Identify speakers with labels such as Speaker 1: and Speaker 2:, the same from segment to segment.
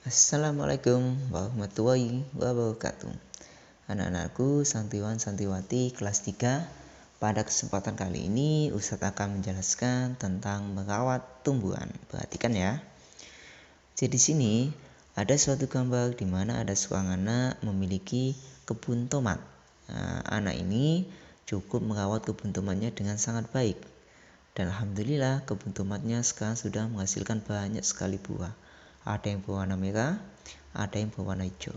Speaker 1: Assalamualaikum warahmatullahi wabarakatuh. Anak-anakku, santriwan santriwati kelas 3. Pada kesempatan kali ini Ustadz akan menjelaskan tentang merawat tumbuhan. Perhatikan ya. Jadi di sini ada suatu gambar di mana ada seorang anak memiliki kebun tomat. Anak ini cukup merawat kebun tomatnya dengan sangat baik. Dan alhamdulillah kebun tomatnya sekarang sudah menghasilkan banyak sekali buah. Ada yang berwarna merah, ada yang berwarna hijau.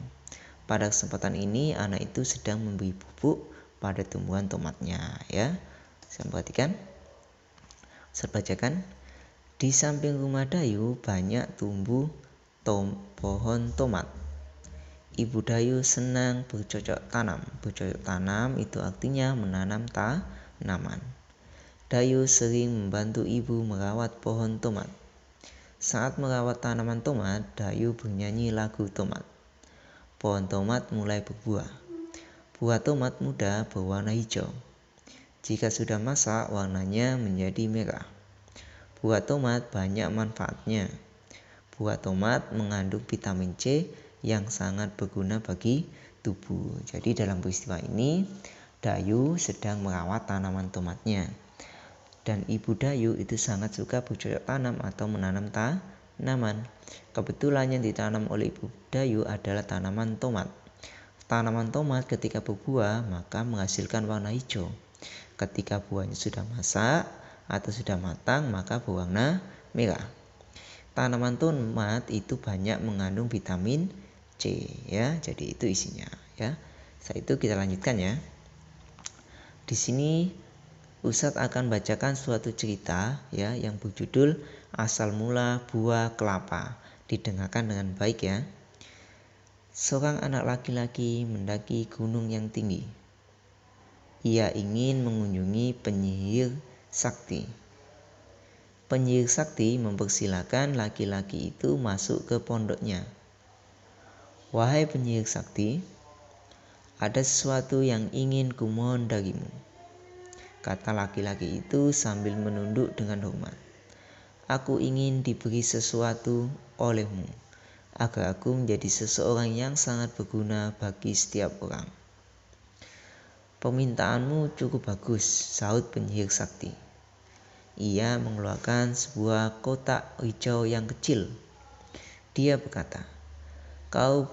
Speaker 1: Pada kesempatan ini anak itu sedang memberi pupuk pada tumbuhan tomatnya ya. Saya perhatikan. Saya bacakan. Di samping rumah Dayu banyak tumbuh pohon tomat. Ibu Dayu senang bercocok tanam. Bercocok tanam itu artinya menanam tanaman. Dayu sering membantu ibu merawat pohon tomat. Saat merawat tanaman tomat, Dayu bernyanyi lagu tomat. Pohon tomat mulai berbuah. Buah tomat muda berwarna hijau. Jika sudah masak, warnanya menjadi merah. Buah tomat banyak manfaatnya. Buah tomat mengandung vitamin C yang sangat berguna bagi tubuh. Jadi dalam peristiwa ini, Dayu sedang merawat tanaman tomatnya. Dan Ibu Dayu itu sangat suka bercocok tanam atau menanam tanaman. Kebetulan yang ditanam oleh Ibu Dayu adalah tanaman tomat. Tanaman tomat ketika berbuah maka menghasilkan warna hijau. Ketika buahnya sudah masak atau sudah matang maka berwarna merah. Tanaman tomat itu banyak mengandung vitamin C ya. Jadi itu isinya ya. Setelah itu kita lanjutkan ya. Di sini Ustadz akan bacakan suatu cerita ya yang berjudul Asal Mula Buah Kelapa. Didengarkan dengan baik ya. Seorang anak laki-laki mendaki gunung yang tinggi. Ia ingin mengunjungi penyihir sakti. Penyihir sakti mempersilahkan laki-laki itu masuk ke pondoknya. Wahai penyihir sakti, ada sesuatu yang ingin kumohon darimu, kata laki-laki itu sambil menunduk dengan hormat. Aku ingin diberi sesuatu olehmu, agar aku menjadi seseorang yang sangat berguna bagi setiap orang. Permintaanmu cukup bagus, sahut penyihir sakti. Ia mengeluarkan sebuah kotak hijau yang kecil. Dia berkata, Kau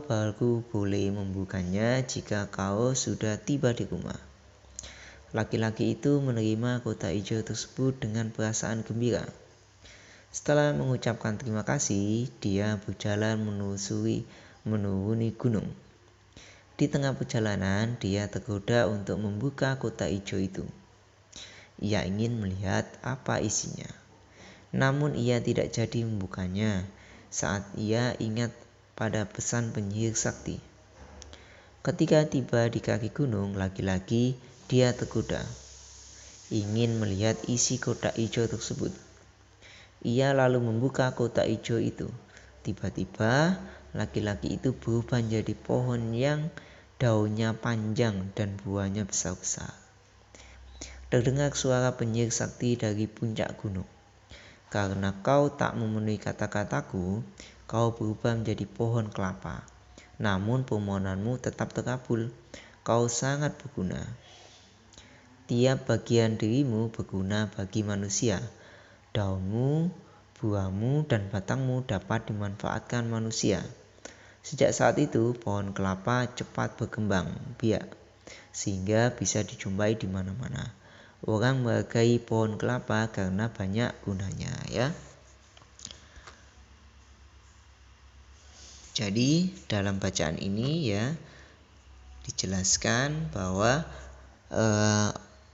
Speaker 1: baru boleh membukanya jika kau sudah tiba di rumah. Laki-laki itu menerima kotak hijau tersebut dengan perasaan gembira. Setelah mengucapkan terima kasih, dia berjalan menuruni gunung. Di tengah perjalanan, dia tergoda untuk membuka kotak hijau itu. Ia ingin melihat apa isinya. Namun ia tidak jadi membukanya saat ia ingat pada pesan penyihir sakti. Ketika tiba di kaki gunung, lagi-lagi dia tergoda, ingin melihat isi kotak hijau tersebut. Ia lalu membuka kotak hijau itu. Tiba-tiba laki-laki itu berubah menjadi pohon yang daunnya panjang dan buahnya besar-besar. Terdengar suara penyihir sakti dari puncak gunung. Karena kau tak memenuhi kata-kataku, kau berubah menjadi pohon kelapa. Namun permohonanmu tetap terkabul. Kau sangat berguna. Tiap bagian dirimu berguna bagi manusia. Daunmu, buahmu, dan batangmu dapat dimanfaatkan manusia. Sejak saat itu, pohon kelapa cepat berkembang biak, sehingga bisa dijumpai di mana-mana. Orang menghargai pohon kelapa karena banyak gunanya ya. Jadi dalam bacaan ini ya dijelaskan bahwa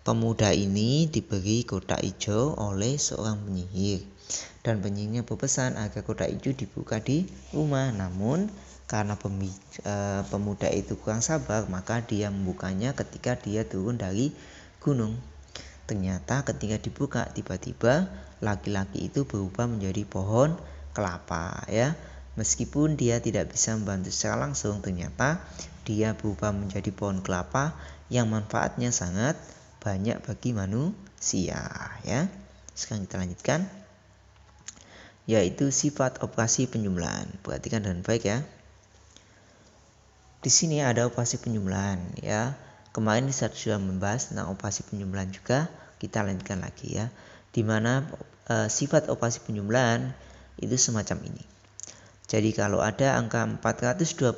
Speaker 1: pemuda ini diberi kotak hijau oleh seorang penyihir. Dan penyihirnya berpesan agar kotak hijau dibuka di rumah. Namun karena pemuda itu kurang sabar, maka dia membukanya ketika dia turun dari gunung. Ternyata ketika dibuka, tiba-tiba laki-laki itu berubah menjadi pohon kelapa ya. Meskipun dia tidak bisa membantu secara langsung, ternyata dia berubah menjadi pohon kelapa yang manfaatnya sangat banyak bagi manusia ya. Sekarang kita lanjutkan. yaitu sifat operasi penjumlahan. Perhatikan dengan baik ya. Di sini ada operasi penjumlahan ya. Kemarin kita sudah membahas tentang operasi penjumlahan juga. Kita lanjutkan lagi ya. Di mana sifat operasi penjumlahan itu semacam ini. Jadi kalau ada angka 425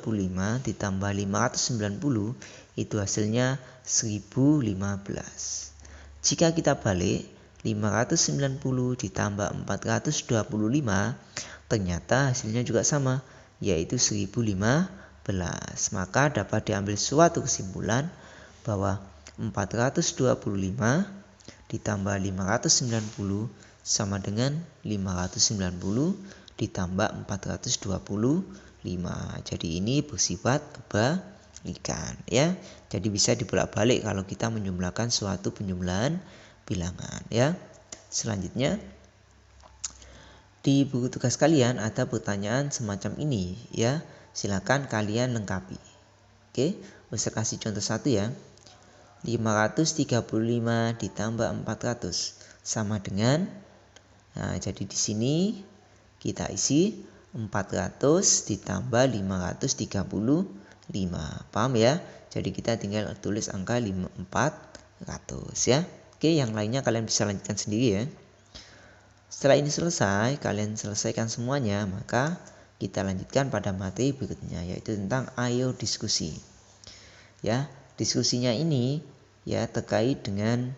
Speaker 1: ditambah 590 itu hasilnya 1015. Jika kita balik 590 ditambah 425 ternyata hasilnya juga sama, yaitu 1015. Maka dapat diambil suatu kesimpulan bahwa 425 ditambah 590 sama dengan 590 ditambah 425. Jadi ini bersifat kebalikan ya. Jadi bisa dibolak-balik kalau kita menjumlahkan suatu penjumlahan bilangan ya. Selanjutnya di buku tugas kalian ada pertanyaan semacam ini ya. Silakan kalian lengkapi. Oke, saya kasih contoh satu ya. 535 ditambah 400 sama dengan, nah jadi di sini kita isi 400 ditambah 535. Paham ya? Jadi kita tinggal tulis angka 400 ya. Oke, yang lainnya kalian bisa lanjutkan sendiri ya. Setelah ini selesai, kalian selesaikan semuanya, maka kita lanjutkan pada materi berikutnya, yaitu tentang ayo diskusi. Ya, diskusinya ini ya terkait dengan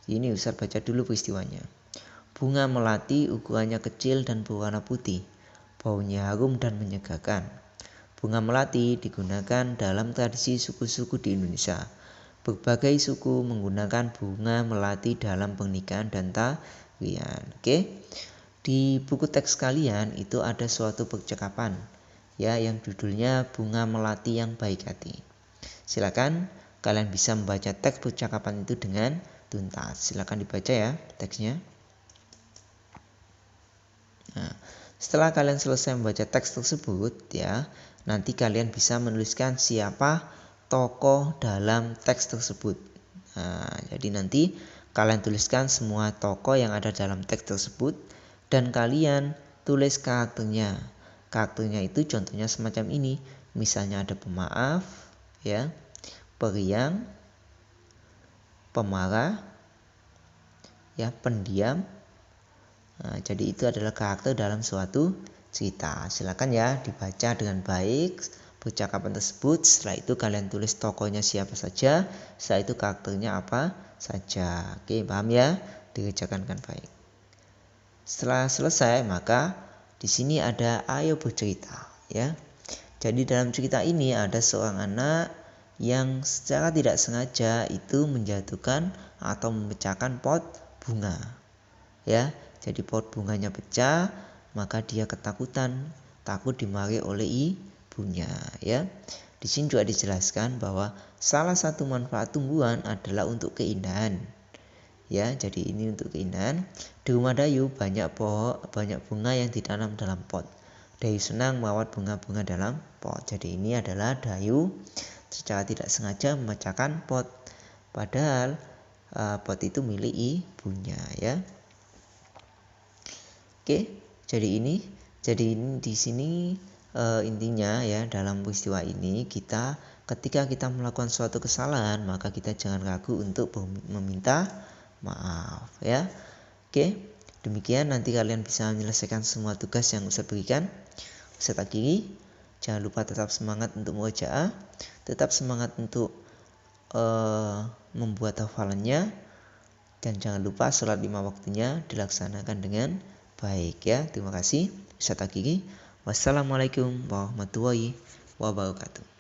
Speaker 1: ini. Ustaz baca dulu peristiwanya. Bunga melati ukurannya kecil dan berwarna putih. Baunya harum dan menyegarkan. Bunga melati digunakan dalam tradisi suku-suku di Indonesia. Berbagai suku menggunakan bunga melati dalam pernikahan dan tarian. Oke. Di buku teks kalian itu ada suatu percakapan ya yang judulnya Bunga Melati yang Baik Hati. Silakan kalian bisa membaca teks percakapan itu dengan tuntas. Silakan dibaca ya teksnya. Nah, setelah kalian selesai membaca teks tersebut ya, nanti kalian bisa menuliskan siapa tokoh dalam teks tersebut. Nah, jadi nanti kalian tuliskan semua tokoh yang ada dalam teks tersebut dan kalian tulis karakternya. Karakternya itu contohnya semacam ini. Misalnya ada pemaaf, ya, periang, pemarah, ya, pendiam. Nah, jadi itu adalah karakter dalam suatu cerita. Silakan ya dibaca dengan baik percakapan tersebut. Setelah itu kalian tulis tokohnya siapa saja. Setelah itu karakternya apa saja. Oke, paham ya? Dikerjakan dengan baik. Setelah selesai, maka di sini ada ayo bercerita, ya. Jadi dalam cerita ini ada seorang anak yang secara tidak sengaja itu menjatuhkan atau memecahkan pot bunga, ya. Jadi pot bunganya pecah, maka dia ketakutan, takut dimarahi oleh ibunya, ya. Di sini juga dijelaskan bahwa salah satu manfaat tumbuhan adalah untuk keindahan. Ya, jadi ini untuk keindahan. Di rumah Dayu banyak bunga yang ditanam dalam pot. Dayu senang merawat bunga-bunga dalam pot. Jadi ini adalah Dayu secara tidak sengaja memecahkan pot. Padahal pot itu milik ibunya, ya. Oke, jadi ini di sini intinya ya dalam peristiwa ini ketika kita melakukan suatu kesalahan maka kita jangan ragu untuk meminta maaf, ya. Oke, demikian nanti kalian bisa menyelesaikan semua tugas yang Ustaz berikan. Ustaz akhiri, jangan lupa tetap semangat untuk murojaah, tetap semangat untuk membuat hafalannya, dan jangan lupa sholat 5 waktunya dilaksanakan dengan baik, ya. Terima kasih. Ustaz akhiri. Wassalamualaikum warahmatullahi wabarakatuh.